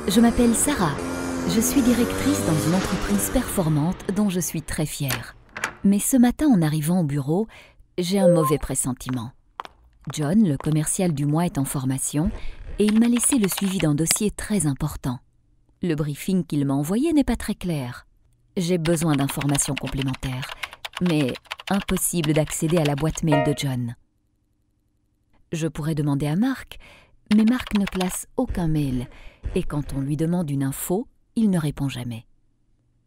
Je m'appelle Sarah. Je suis directrice dans une entreprise performante dont je suis très fière. Mais ce matin, en arrivant au bureau, j'ai un mauvais pressentiment. John, le commercial du mois, est en formation et il m'a laissé le suivi d'un dossier très important. Le briefing qu'il m'a envoyé n'est pas très clair. J'ai besoin d'informations complémentaires, mais impossible d'accéder à la boîte mail de John. Je pourrais demander à Mark, mais Mark ne classe aucun mail, et quand on lui demande une info, il ne répond jamais.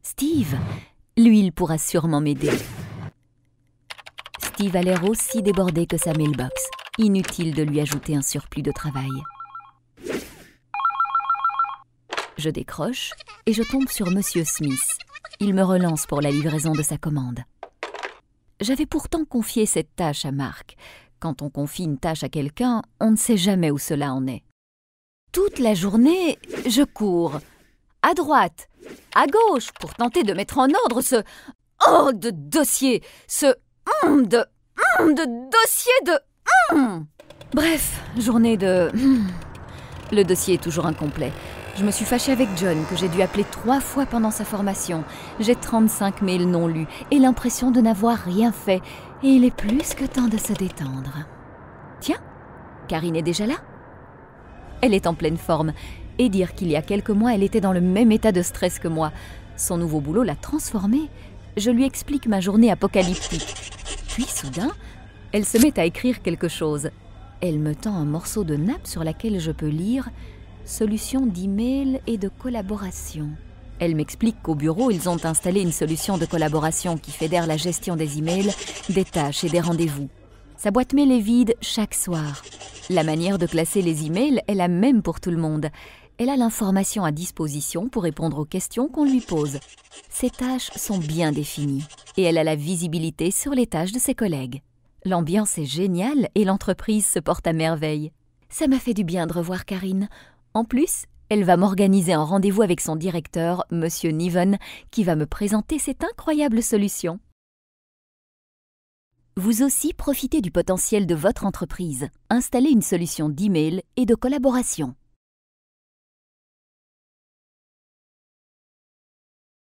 Steve, lui, il pourra sûrement m'aider. Steve a l'air aussi débordé que sa mailbox. Inutile de lui ajouter un surplus de travail. Je décroche et je tombe sur Monsieur Smith. Il me relance pour la livraison de sa commande. J'avais pourtant confié cette tâche à Mark. Quand on confie une tâche à quelqu'un, on ne sait jamais où cela en est. Toute la journée, je cours. À droite, à gauche, pour tenter de mettre en ordre ce de dossier, ce de dossier de Bref, journée de Le dossier est toujours incomplet. Je me suis fâchée avec John, que j'ai dû appeler 3 fois pendant sa formation. J'ai 35 mails non lus et l'impression de n'avoir rien fait. Et il est plus que temps de se détendre. Tiens, Karine est déjà là? Elle est en pleine forme. Et dire qu'il y a quelques mois, elle était dans le même état de stress que moi. Son nouveau boulot l'a transformée. Je lui explique ma journée apocalyptique. Puis, soudain, elle se met à écrire quelque chose. Elle me tend un morceau de nappe sur laquelle je peux lire « Solution d'email et de collaboration ». Elle m'explique qu'au bureau, ils ont installé une solution de collaboration qui fédère la gestion des emails, des tâches et des rendez-vous. Sa boîte mail est vide chaque soir. La manière de classer les emails est la même pour tout le monde. Elle a l'information à disposition pour répondre aux questions qu'on lui pose. Ses tâches sont bien définies et elle a la visibilité sur les tâches de ses collègues. L'ambiance est géniale et l'entreprise se porte à merveille. Ça m'a fait du bien de revoir Karine. En plus, elle va m'organiser un rendez-vous avec son directeur, Monsieur Niven, qui va me présenter cette incroyable solution. Vous aussi profitez du potentiel de votre entreprise. Installez une solution d'email et de collaboration.